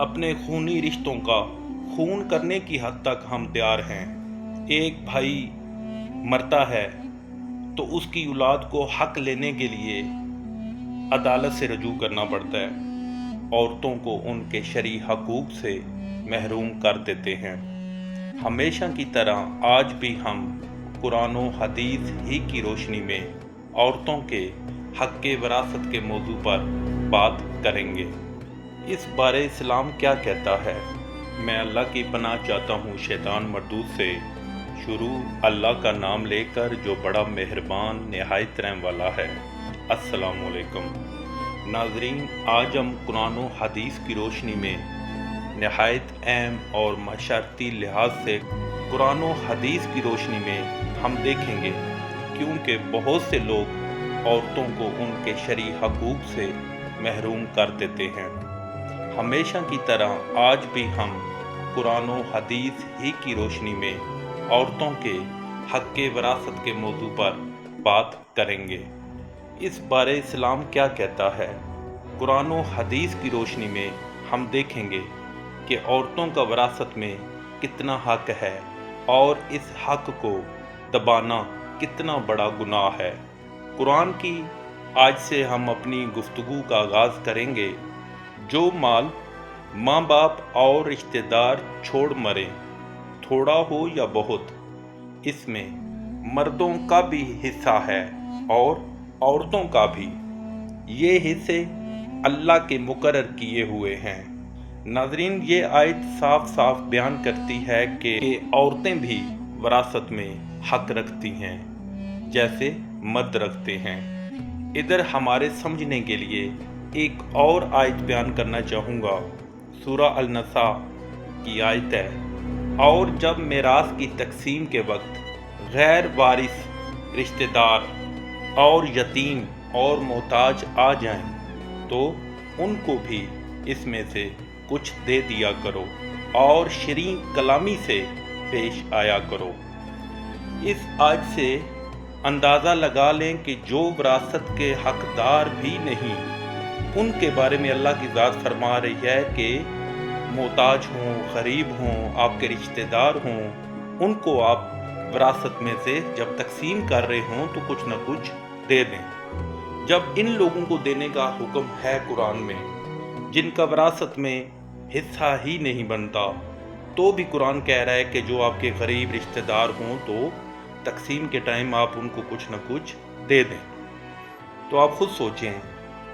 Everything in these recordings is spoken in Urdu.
اپنے خونی رشتوں کا خون کرنے کی حد تک ہم تیار ہیں۔ ایک بھائی مرتا ہے تو اس کی اولاد کو حق لینے کے لیے عدالت سے رجوع کرنا پڑتا ہے۔ عورتوں کو ان کے شرعی حقوق سے محروم کر دیتے ہیں۔ ہمیشہ کی طرح آج بھی ہم قرآن و حدیث ہی کی روشنی میں عورتوں کے حق وراثت کے موضوع پر بات کریں گے۔ اس بارے اسلام کیا کہتا ہے؟ میں اللہ کی پناہ چاہتا ہوں شیطان مردود سے۔ شروع اللہ کا نام لے کر جو بڑا مہربان نہایت رحم والا ہے۔ السلام علیکم ناظرین، آج ہم قرآن و حدیث کی روشنی میں نہایت اہم اور معاشرتی لحاظ سے قرآن و حدیث کی روشنی میں ہم دیکھیں گے، کیونکہ بہت سے لوگ عورتوں کو ان کے شرعی حقوق سے محروم کر دیتے ہیں۔ ہمیشہ کی طرح آج بھی ہم قرآن و حدیث ہی کی روشنی میں عورتوں کے حق وراثت کے موضوع پر بات کریں گے۔ اس بارے اسلام کیا کہتا ہے؟ قرآن و حدیث کی روشنی میں ہم دیکھیں گے کہ عورتوں کا وراثت میں کتنا حق ہے اور اس حق کو دبانا کتنا بڑا گناہ ہے۔ قرآن کی آج سے ہم اپنی گفتگو کا آغاز کریں گے۔ جو مال ماں باپ اور رشتہ دار چھوڑ مرے، تھوڑا ہو یا بہت، اس میں مردوں کا بھی حصہ ہے اور عورتوں کا بھی۔ یہ حصے اللہ کے مقرر کیے ہوئے ہیں۔ ناظرین، یہ آیت صاف صاف بیان کرتی ہے کہ عورتیں بھی وراثت میں حق رکھتی ہیں جیسے مرد رکھتے ہیں۔ ادھر ہمارے سمجھنے کے لیے ایک اور آیت بیان کرنا چاہوں گا۔ سورہ النساء کی آیت ہے، اور جب میراث کی تقسیم کے وقت غیر وارث رشتہ دار اور یتیم اور محتاج آ جائیں تو ان کو بھی اس میں سے کچھ دے دیا کرو اور شرعی کلامی سے پیش آیا کرو۔ اس آیت سے اندازہ لگا لیں کہ جو وراثت کے حقدار بھی نہیں، ان کے بارے میں اللہ کی ذات فرما رہی ہے کہ محتاج ہوں، غریب ہوں، آپ کے رشتہ دار ہوں، ان کو آپ وراثت میں سے جب تقسیم کر رہے ہوں تو کچھ نہ کچھ دے دیں۔ جب ان لوگوں کو دینے کا حکم ہے قرآن میں جن کا وراثت میں حصہ ہی نہیں بنتا، تو بھی قرآن کہہ رہا ہے کہ جو آپ کے غریب رشتہ دار ہوں تو تقسیم کے ٹائم آپ ان کو کچھ نہ کچھ دے دیں۔ تو آپ خود سوچیں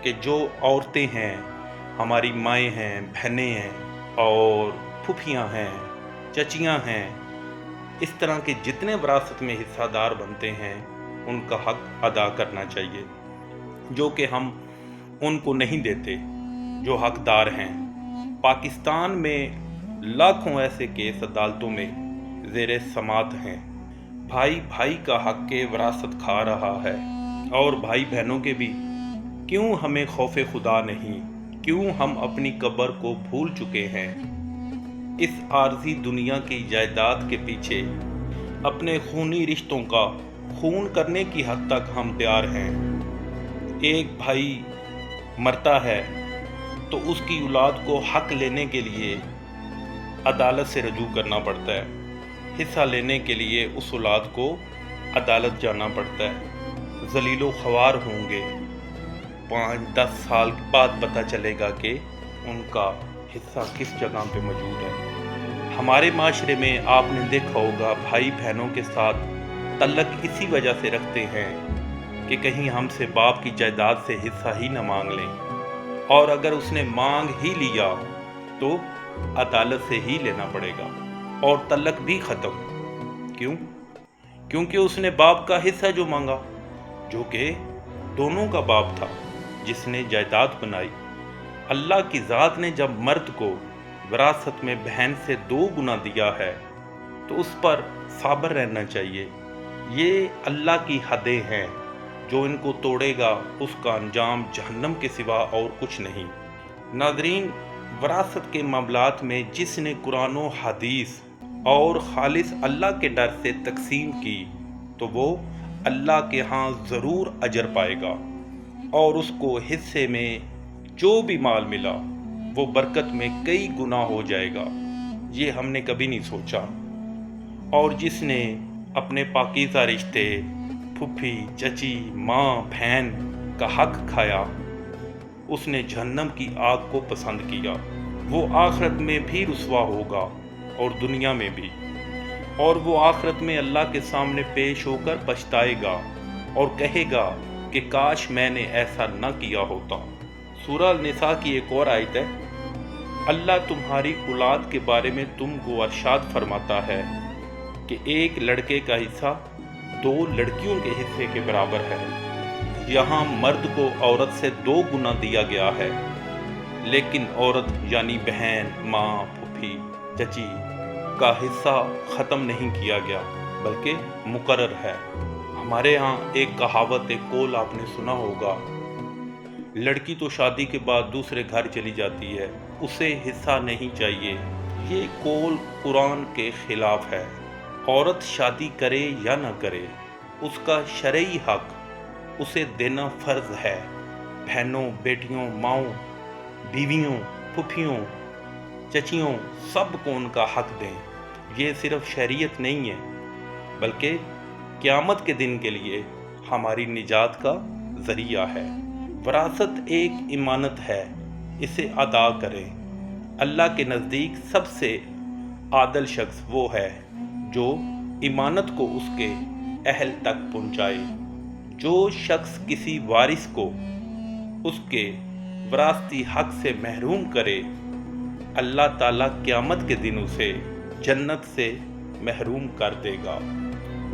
کہ جو عورتیں ہیں، ہماری مائیں ہیں، بہنیں ہیں اور پھوپھیاں ہیں، چچیاں ہیں، اس طرح کے جتنے وراثت میں حصہ دار بنتے ہیں ان کا حق ادا کرنا چاہیے، جو کہ ہم ان کو نہیں دیتے جو حقدار ہیں۔ پاکستان میں لاکھوں ایسے کیس عدالتوں میں زیر سماعت ہیں۔ بھائی بھائی کا حق وراثت کھا رہا ہے اور بھائی بہنوں کے بھی۔ کیوں ہمیں خوف خدا نہیں؟ کیوں ہم اپنی قبر کو بھول چکے ہیں؟ اس عارضی دنیا کی جائیداد کے پیچھے اپنے خونی رشتوں کا خون کرنے کی حد تک ہم تیار ہیں۔ ایک بھائی مرتا ہے تو اس کی اولاد کو حق لینے کے لیے عدالت سے رجوع کرنا پڑتا ہے۔ حصہ لینے کے لیے اس اولاد کو عدالت جانا پڑتا ہے۔ ذلیل و خوار ہوں گے، 5-10 سال بعد پتہ چلے گا کہ ان کا حصہ کس جگہ پہ موجود ہے۔ ہمارے معاشرے میں آپ نے دیکھا ہوگا بھائی بہنوں کے ساتھ تعلق اسی وجہ سے رکھتے ہیں کہ کہیں ہم سے باپ کی جائیداد سے حصہ ہی نہ مانگ لیں، اور اگر اس نے مانگ ہی لیا تو عدالت سے ہی لینا پڑے گا اور تعلق بھی ختم۔ کیوں؟ کیونکہ اس نے باپ کا حصہ جو مانگا، جو کہ دونوں کا باپ تھا جس نے جائیداد بنائی۔ اللہ کی ذات نے جب مرد کو وراثت میں بہن سے 2 گنا دیا ہے تو اس پر صابر رہنا چاہیے۔ یہ اللہ کی حدیں ہیں، جو ان کو توڑے گا اس کا انجام جہنم کے سوا اور کچھ نہیں۔ ناظرین، وراثت کے معاملات میں جس نے قرآن و حدیث اور خالص اللہ کے ڈر سے تقسیم کی تو وہ اللہ کے ہاں ضرور اجر پائے گا، اور اس کو حصے میں جو بھی مال ملا وہ برکت میں کئی گنا ہو جائے گا۔ یہ ہم نے کبھی نہیں سوچا۔ اور جس نے اپنے پاکیزہ رشتے، پھپھی، چچی، ماں، بہن کا حق کھایا، اس نے جہنم کی آگ کو پسند کیا۔ وہ آخرت میں بھی رسوا ہوگا اور دنیا میں بھی، اور وہ آخرت میں اللہ کے سامنے پیش ہو کر پچھتائے گا اور کہے گا کہ کاش میں نے ایسا نہ کیا ہوتا۔ سورہ النساء کی ایک اور آیت ہے، اللہ تمہاری اولاد کے بارے میں تم کو ارشاد فرماتا ہے کہ ایک لڑکے کا حصہ 2 لڑکیوں کے حصے کے برابر ہے۔ یہاں مرد کو عورت سے 2 گنا دیا گیا ہے، لیکن عورت یعنی بہن، ماں، پھوپھی، چچی کا حصہ ختم نہیں کیا گیا بلکہ مقرر ہے۔ ہمارے ہاں ایک کہاوت، ایک قول آپ نے سنا ہوگا، لڑکی تو شادی کے بعد دوسرے گھر چلی جاتی ہے، اسے حصہ نہیں چاہیے۔ یہ قول قرآن کے خلاف ہے۔ عورت شادی کرے یا نہ کرے، اس کا شرعی حق اسے دینا فرض ہے۔ بہنوں، بیٹیوں، ماؤں، بیویوں، پھوپھیوں، چچیوں، سب کو ان کا حق دیں۔ یہ صرف شریعت نہیں ہے بلکہ قیامت کے دن کے لیے ہماری نجات کا ذریعہ ہے۔ وراثت ایک امانت ہے، اسے ادا کریں۔ اللہ کے نزدیک سب سے عادل شخص وہ ہے جو امانت کو اس کے اہل تک پہنچائے۔ جو شخص کسی وارث کو اس کے وراثتی حق سے محروم کرے، اللہ تعالیٰ قیامت کے دن اسے جنت سے محروم کر دے گا۔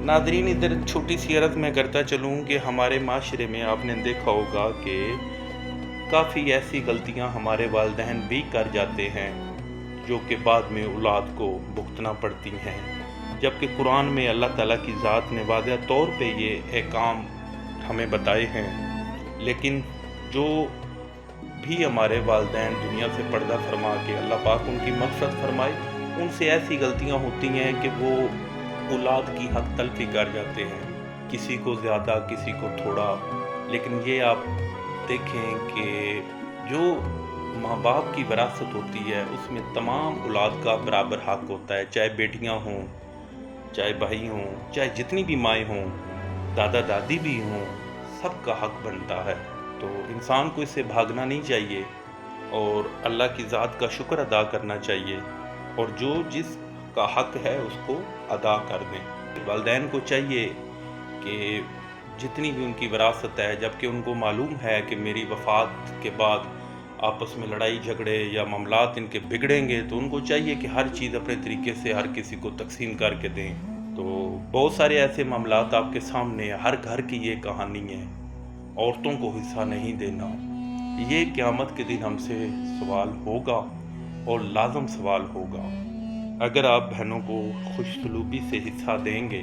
ناظرین، ادھر چھوٹی سی عرض میں کرتا چلوں کہ ہمارے معاشرے میں آپ نے دیکھا ہوگا کہ کافی ایسی غلطیاں ہمارے والدین بھی کر جاتے ہیں جو کہ بعد میں اولاد کو بھگتنا پڑتی ہیں، جبکہ قرآن میں اللہ تعالیٰ کی ذات نے واضح طور پہ یہ احکام ہمیں بتائے ہیں۔ لیکن جو بھی ہمارے والدین دنیا سے پردہ فرما کے اللہ پاک ان کی مغفرت فرمائے، ان سے ایسی غلطیاں ہوتی ہیں کہ وہ اولاد کی حق تلفی کر جاتے ہیں، کسی کو زیادہ کسی کو تھوڑا۔ لیکن یہ آپ دیکھیں کہ جو ماں باپ کی وراثت ہوتی ہے اس میں تمام اولاد کا برابر حق ہوتا ہے، چاہے بیٹیاں ہوں، چاہے بھائی ہوں، چاہے جتنی بھی مائیں ہوں، دادا دادی بھی ہوں، سب کا حق بنتا ہے۔ تو انسان کو اس سے بھاگنا نہیں چاہیے اور اللہ کی ذات کا شکر ادا کرنا چاہیے، اور جو جس کا حق ہے اس کو ادا کر دیں۔ والدین کو چاہیے کہ جتنی بھی ان کی وراثت ہے، جبکہ ان کو معلوم ہے کہ میری وفات کے بعد آپس میں لڑائی جھگڑے یا معاملات ان کے بگڑیں گے، تو ان کو چاہیے کہ ہر چیز اپنے طریقے سے ہر کسی کو تقسیم کر کے دیں۔ تو بہت سارے ایسے معاملات آپ کے سامنے، ہر گھر کی یہ کہانی ہے، عورتوں کو حصہ نہیں دینا۔ یہ قیامت کے دن ہم سے سوال ہوگا اور لازم سوال ہوگا۔ اگر آپ بہنوں کو خوش سلوکی سے حصہ دیں گے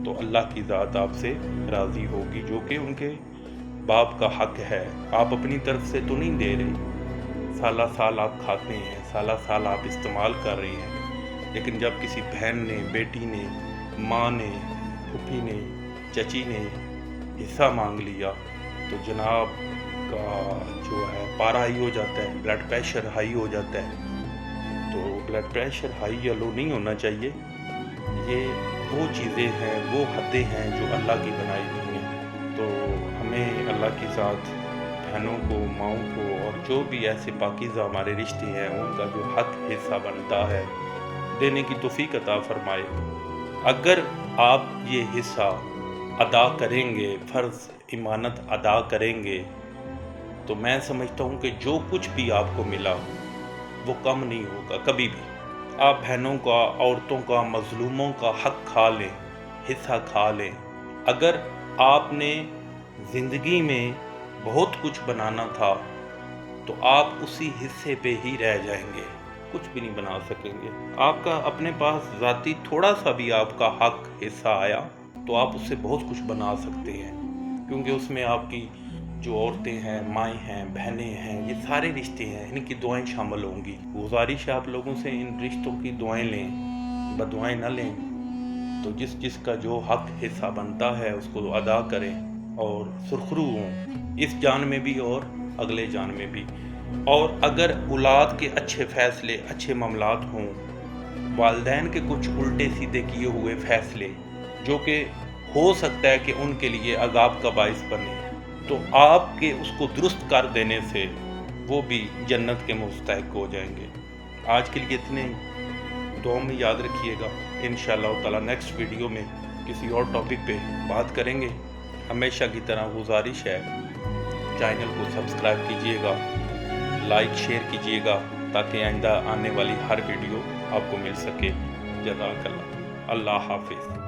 تو اللہ کی ذات آپ سے راضی ہوگی، جو کہ ان کے باپ کا حق ہے۔ آپ اپنی طرف سے تو نہیں دے رہے، سالہ سال آپ کھاتے ہیں، سالہ سال آپ استعمال کر رہے ہیں، لیکن جب کسی بہن نے، بیٹی نے، ماں نے، پھوپھی نے، چچی نے حصہ مانگ لیا تو جناب کا جو ہے پارا ہائی ہو جاتا ہے، بلڈ پریشر ہائی ہو جاتا ہے۔ تو بلڈ پریشر ہائی یا لو نہیں ہونا چاہیے۔ یہ وہ چیزیں ہیں، وہ حدیں ہیں جو اللہ کی بنائی ہوئی ہیں۔ تو ہمیں اللہ کی ذات بہنوں کو، ماؤں کو اور جو بھی ایسے پاکیزہ ہمارے رشتے ہیں ان کا جو حق حصہ بنتا ہے دینے کی توفیق عطا فرمائے۔ اگر آپ یہ حصہ ادا کریں گے، فرض امانت ادا کریں گے، تو میں سمجھتا ہوں کہ جو کچھ بھی آپ کو ملا وہ کم نہیں ہوگا کبھی بھی۔ آپ بہنوں کا، عورتوں کا، مظلوموں کا حق کھا لیں، حصہ کھا لیں۔ اگر آپ نے زندگی میں بہت کچھ بنانا تھا تو آپ اسی حصے پہ ہی رہ جائیں گے، کچھ بھی نہیں بنا سکیں گے۔ آپ کا اپنے پاس ذاتی تھوڑا سا بھی آپ کا حق حصہ آیا تو آپ اس سے بہت کچھ بنا سکتے ہیں، کیونکہ اس میں آپ کی جو عورتیں ہیں، مائیں ہیں، بہنیں ہیں، یہ سارے رشتے ہیں، ان کی دعائیں شامل ہوں گی۔ گزارش ہے آپ لوگوں سے ان رشتوں کی دعائیں لیں، بدعائیں نہ لیں۔ تو جس کا جو حق حصہ بنتا ہے اس کو ادا کریں اور سرخرو ہوں، اس جان میں بھی اور اگلے جان میں بھی۔ اور اگر اولاد کے اچھے فیصلے، اچھے معاملات ہوں، والدین کے کچھ الٹے سیدھے کیے ہوئے فیصلے جو کہ ہو سکتا ہے کہ ان کے لیے عذاب کا باعث بنے، تو آپ کے اس کو درست کر دینے سے وہ بھی جنت کے مستحق ہو جائیں گے۔ آج کے لیے اتنے ہی، دعاؤں میں یاد رکھیے گا۔ انشاءاللہ تعالی نیکسٹ ویڈیو میں کسی اور ٹاپک پہ بات کریں گے۔ ہمیشہ کی طرح گزارش ہے، چینل کو سبسکرائب کیجئے گا، لائک شیئر کیجئے گا تاکہ آئندہ آنے والی ہر ویڈیو آپ کو مل سکے۔ جزاک اللہ، اللہ حافظ۔